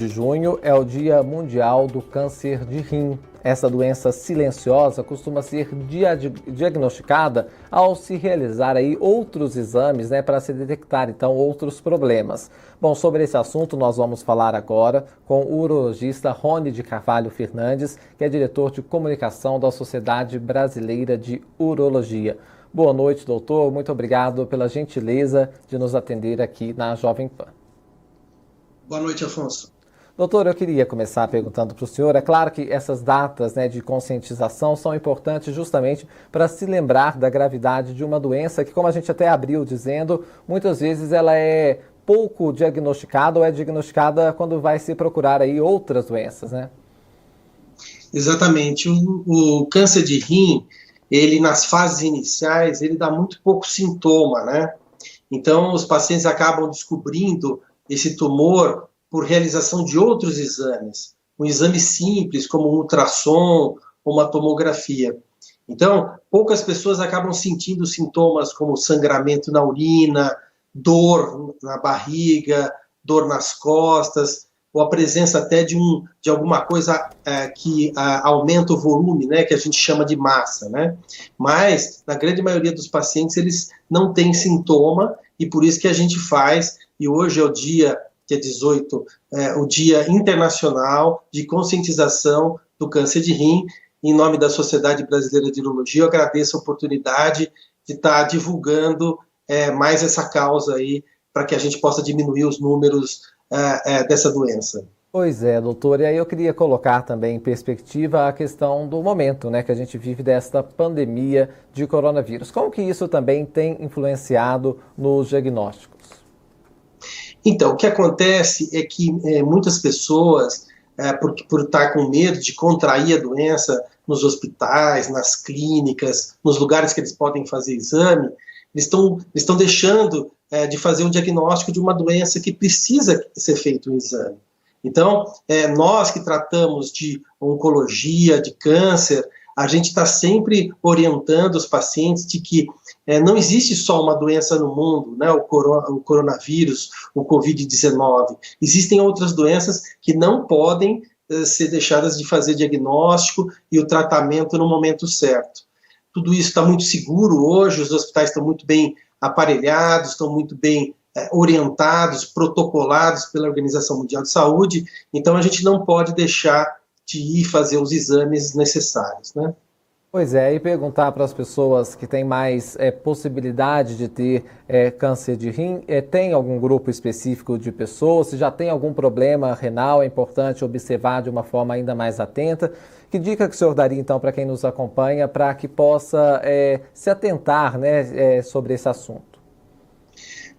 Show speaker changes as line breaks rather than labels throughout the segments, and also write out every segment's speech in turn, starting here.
De junho é o Dia Mundial do Câncer de Rim. Essa doença silenciosa costuma ser diagnosticada ao se realizar outros exames, para se detectar então outros problemas. Bom, sobre esse assunto nós vamos falar agora com o urologista Rony de Carvalho Fernandes, que é diretor de comunicação da Sociedade Brasileira de Urologia. Boa noite, doutor. Muito obrigado pela gentileza de nos atender aqui na Jovem Pan.
Boa noite, Afonso.
Doutor, eu queria começar perguntando para o senhor, é claro que essas datas de conscientização são importantes justamente para se lembrar da gravidade de uma doença que, como a gente até abriu dizendo, muitas vezes ela é pouco diagnosticada ou é diagnosticada quando vai se procurar outras doenças, né?
Exatamente. O câncer de rim, ele nas fases iniciais, ele dá muito pouco sintoma, né? Então, os pacientes acabam descobrindo esse tumor por realização de outros exames, um exame simples, como um ultrassom ou uma tomografia. Então, poucas pessoas acabam sentindo sintomas como sangramento na urina, dor na barriga, dor nas costas, ou a presença até de alguma coisa que aumenta o volume, né, que a gente chama de massa, né? Mas, na grande maioria dos pacientes, eles não têm sintoma, e por isso que a gente faz, e hoje é o dia 18, o Dia Internacional de Conscientização do Câncer de Rim. Em nome da Sociedade Brasileira de Urologia, eu agradeço a oportunidade de estar divulgando mais essa causa aí, para que a gente possa diminuir os números dessa doença.
Pois é, doutor, e aí eu queria colocar também em perspectiva a questão do momento, que a gente vive desta pandemia de coronavírus. Como que isso também tem influenciado nos diagnósticos?
Então, o que acontece é que muitas pessoas, por estar com medo de contrair a doença nos hospitais, nas clínicas, nos lugares que eles podem fazer exame, eles estão deixando de fazer o diagnóstico de uma doença que precisa ser feito um exame. Então, nós que tratamos de oncologia, de câncer, a gente está sempre orientando os pacientes de que não existe só uma doença no mundo, né, o coronavírus, o Covid-19. Existem outras doenças que não podem ser deixadas de fazer diagnóstico e o tratamento no momento certo. Tudo isso está muito seguro hoje, os hospitais estão muito bem aparelhados, estão muito bem orientados, protocolados pela Organização Mundial de Saúde, então a gente não pode deixar de ir fazer os exames necessários, né?
Pois é, e perguntar para as pessoas que têm mais possibilidade de ter câncer de rim, tem algum grupo específico de pessoas? Se já tem algum problema renal, é importante observar de uma forma ainda mais atenta. Que dica que o senhor daria, então, para quem nos acompanha, para que possa se atentar sobre esse assunto?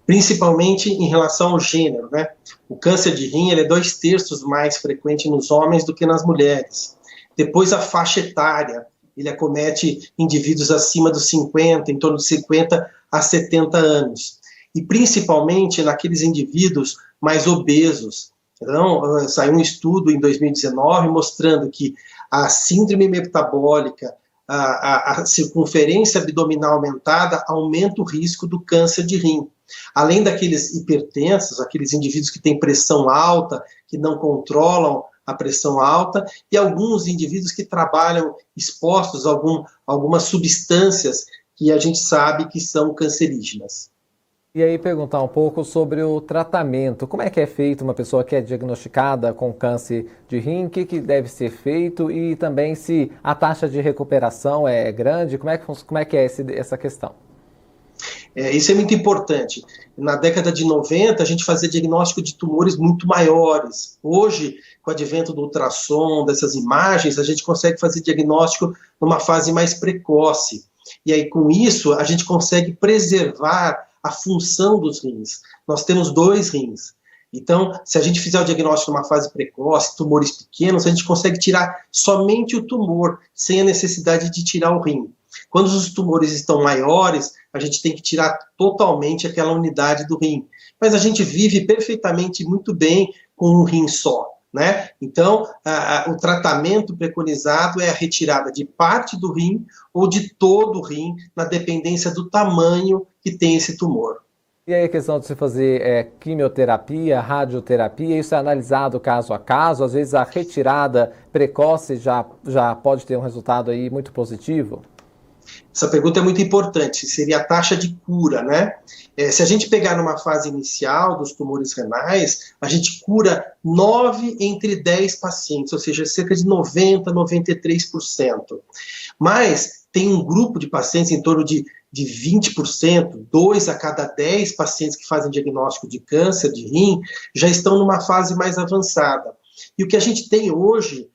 Principalmente em relação ao gênero, né? O câncer de rim ele é 2/3 mais frequente nos homens do que nas mulheres. Depois, a faixa etária, ele acomete indivíduos acima dos 50, em torno de 50 a 70 anos. E principalmente naqueles indivíduos mais obesos. Então, saiu um estudo em 2019 mostrando que a síndrome metabólica, a circunferência abdominal aumentada, aumenta o risco do câncer de rim. Além daqueles hipertensos, aqueles indivíduos que têm pressão alta, que não controlam a pressão alta, e alguns indivíduos que trabalham expostos a algumas substâncias que a gente sabe que são cancerígenas.
E aí perguntar um pouco sobre o tratamento. Como é que é feito uma pessoa que é diagnosticada com câncer de rim? O que deve ser feito? E também se a taxa de recuperação é grande? Como é que é essa questão?
Isso é muito importante. Na década de 90, a gente fazia diagnóstico de tumores muito maiores. Hoje, com o advento do ultrassom, dessas imagens, a gente consegue fazer diagnóstico numa fase mais precoce. E aí, com isso, a gente consegue preservar a função dos rins. Nós temos 2 rins. Então, se a gente fizer o diagnóstico numa fase precoce, tumores pequenos, a gente consegue tirar somente o tumor, sem a necessidade de tirar o rim. Quando os tumores estão maiores, a gente tem que tirar totalmente aquela unidade do rim. Mas a gente vive perfeitamente muito bem com um rim só, né? Então, o tratamento preconizado é a retirada de parte do rim ou de todo o rim, na dependência do tamanho que tem esse tumor.
E aí a questão de se fazer quimioterapia, radioterapia, isso é analisado caso a caso, às vezes a retirada precoce já pode ter um resultado aí muito positivo?
Essa pergunta é muito importante, seria a taxa de cura, né? Se a gente pegar numa fase inicial dos tumores renais, a gente cura 9 entre 10 pacientes, ou seja, cerca de 90, 93%. Mas tem um grupo de pacientes em torno de 20%, 2 a cada 10 pacientes que fazem diagnóstico de câncer de rim, já estão numa fase mais avançada. E o que a gente tem hoje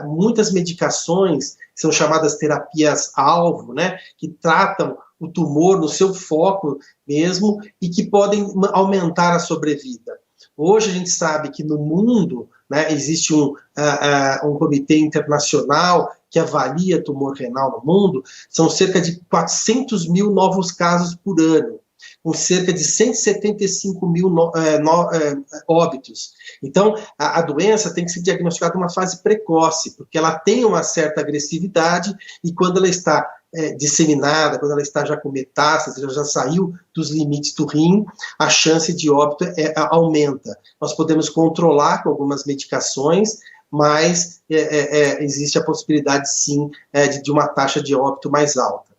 muitas medicações, são chamadas terapias-alvo, né, que tratam o tumor no seu foco mesmo e que podem aumentar a sobrevida. Hoje a gente sabe que no mundo, né, existe um comitê internacional que avalia tumor renal no mundo, são cerca de 400 mil novos casos por ano, com cerca de 175 mil óbitos. Então, a doença tem que ser diagnosticada em uma fase precoce, porque ela tem uma certa agressividade e quando ela está disseminada, quando ela está já com metástase, ela já saiu dos limites do rim, a chance de óbito aumenta. Nós podemos controlar com algumas medicações, mas existe a possibilidade, sim, de uma taxa de óbito mais alta.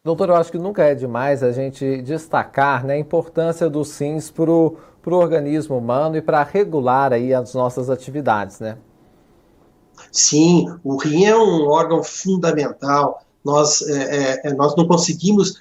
Doutor, eu acho que nunca é demais a gente destacar, né, a importância dos rins para o organismo humano e para regular aí as nossas atividades, né?
Sim, o rim é um órgão fundamental. Nós não conseguimos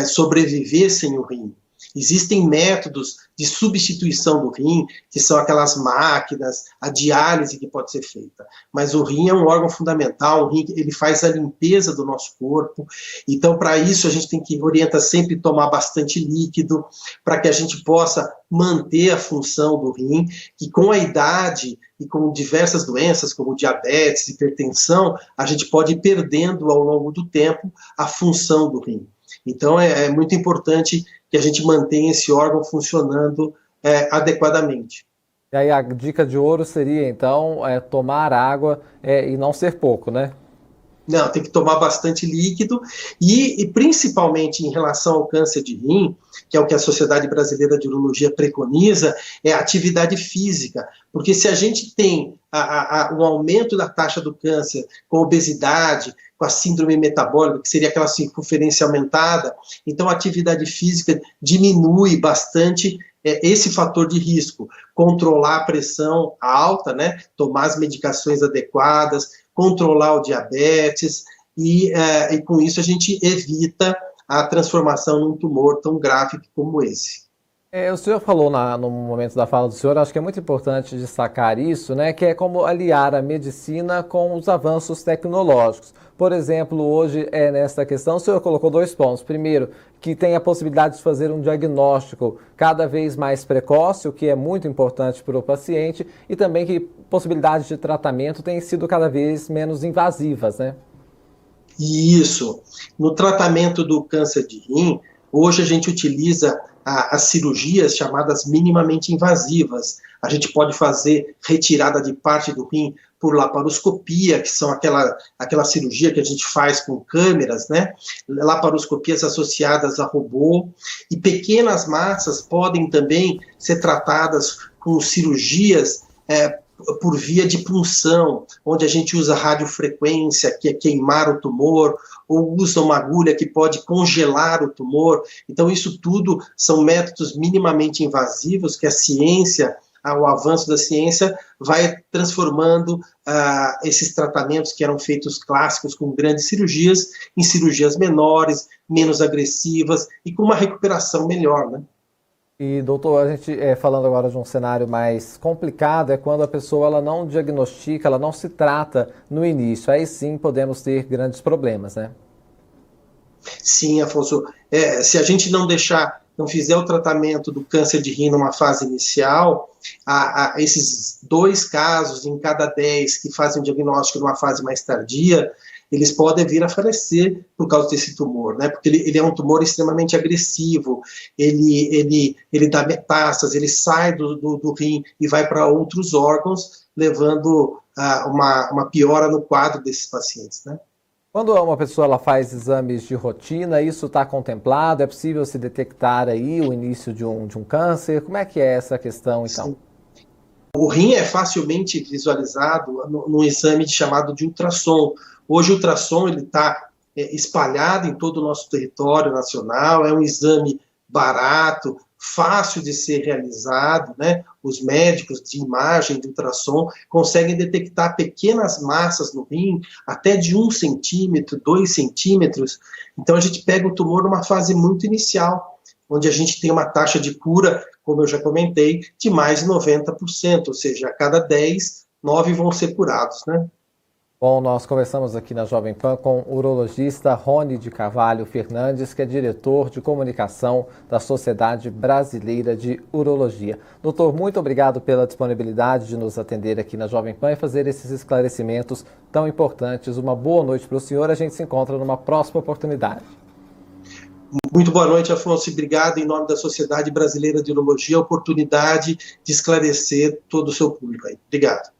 sobreviver sem o rim. Existem métodos de substituição do rim, que são aquelas máquinas, a diálise que pode ser feita. Mas o rim é um órgão fundamental, o rim ele faz a limpeza do nosso corpo. Então, para isso, a gente tem que orientar sempre tomar bastante líquido, para que a gente possa manter a função do rim, que com a idade e com diversas doenças, como diabetes, hipertensão, a gente pode ir perdendo ao longo do tempo a função do rim. Então, é muito importante que a gente mantenha esse órgão funcionando adequadamente.
E aí a dica de ouro seria, então, tomar água e não ser pouco, né?
Não, tem que tomar bastante líquido e principalmente em relação ao câncer de rim, que é o que a Sociedade Brasileira de Urologia preconiza, é a atividade física, porque se a gente tem um aumento da taxa do câncer com obesidade, com a síndrome metabólica, que seria aquela circunferência aumentada, então a atividade física diminui bastante esse fator de risco, controlar a pressão alta, né, tomar as medicações adequadas, controlar o diabetes e com isso a gente evita a transformação num tumor tão grave como esse.
O senhor falou no momento da fala do senhor, acho que é muito importante destacar isso, né, que é como aliar a medicina com os avanços tecnológicos. Por exemplo, hoje, nesta questão, o senhor colocou 2 pontos. Primeiro, que tem a possibilidade de fazer um diagnóstico cada vez mais precoce, o que é muito importante para o paciente, e também que possibilidades de tratamento têm sido cada vez menos invasivas, né?
Isso. No tratamento do câncer de rim, hoje a gente utiliza as cirurgias chamadas minimamente invasivas. A gente pode fazer retirada de parte do rim por laparoscopia, que são aquela cirurgia que a gente faz com câmeras, né? Laparoscopias associadas a robô, e pequenas massas podem também ser tratadas com cirurgias por via de punção, onde a gente usa radiofrequência, que é queimar o tumor, ou usa uma agulha que pode congelar o tumor. Então, isso tudo são métodos minimamente invasivos que a ciência, o avanço da ciência, vai transformando esses tratamentos que eram feitos clássicos com grandes cirurgias, em cirurgias menores, menos agressivas e com uma recuperação melhor, né?
E, doutor, a gente falando agora de um cenário mais complicado, é quando a pessoa ela não diagnostica, ela não se trata no início. Aí sim podemos ter grandes problemas, né?
Sim, Afonso. Se a gente não fizer o tratamento do câncer de rim numa fase inicial, esses 2 casos em cada 10 que fazem o diagnóstico numa fase mais tardia, eles podem vir a falecer por causa desse tumor, né? Porque ele é um tumor extremamente agressivo, ele dá metástase, ele sai do rim e vai para outros órgãos, levando uma piora no quadro desses pacientes, né?
Quando uma pessoa ela faz exames de rotina, isso está contemplado? É possível se detectar aí o início de um câncer? Como é que é essa questão, então?
Sim. O rim é facilmente visualizado num exame chamado de ultrassom. Hoje o ultrassom ele está espalhado em todo o nosso território nacional, é um exame barato, fácil de ser realizado, né? Os médicos de imagem de ultrassom conseguem detectar pequenas massas no rim, até de 1 centímetro, 2 centímetros. Então a gente pega o tumor numa fase muito inicial, onde a gente tem uma taxa de cura, como eu já comentei, de mais de 90%, ou seja, a cada 10, 9 vão ser curados, né?
Bom, nós conversamos aqui na Jovem Pan com o urologista Rony de Carvalho Fernandes, que é diretor de comunicação da Sociedade Brasileira de Urologia. Doutor, muito obrigado pela disponibilidade de nos atender aqui na Jovem Pan e fazer esses esclarecimentos tão importantes. Uma boa noite para o senhor. A gente se encontra numa próxima oportunidade.
Muito boa noite, Afonso. Obrigado em nome da Sociedade Brasileira de Urologia, a oportunidade de esclarecer todo o seu público aí. Obrigado.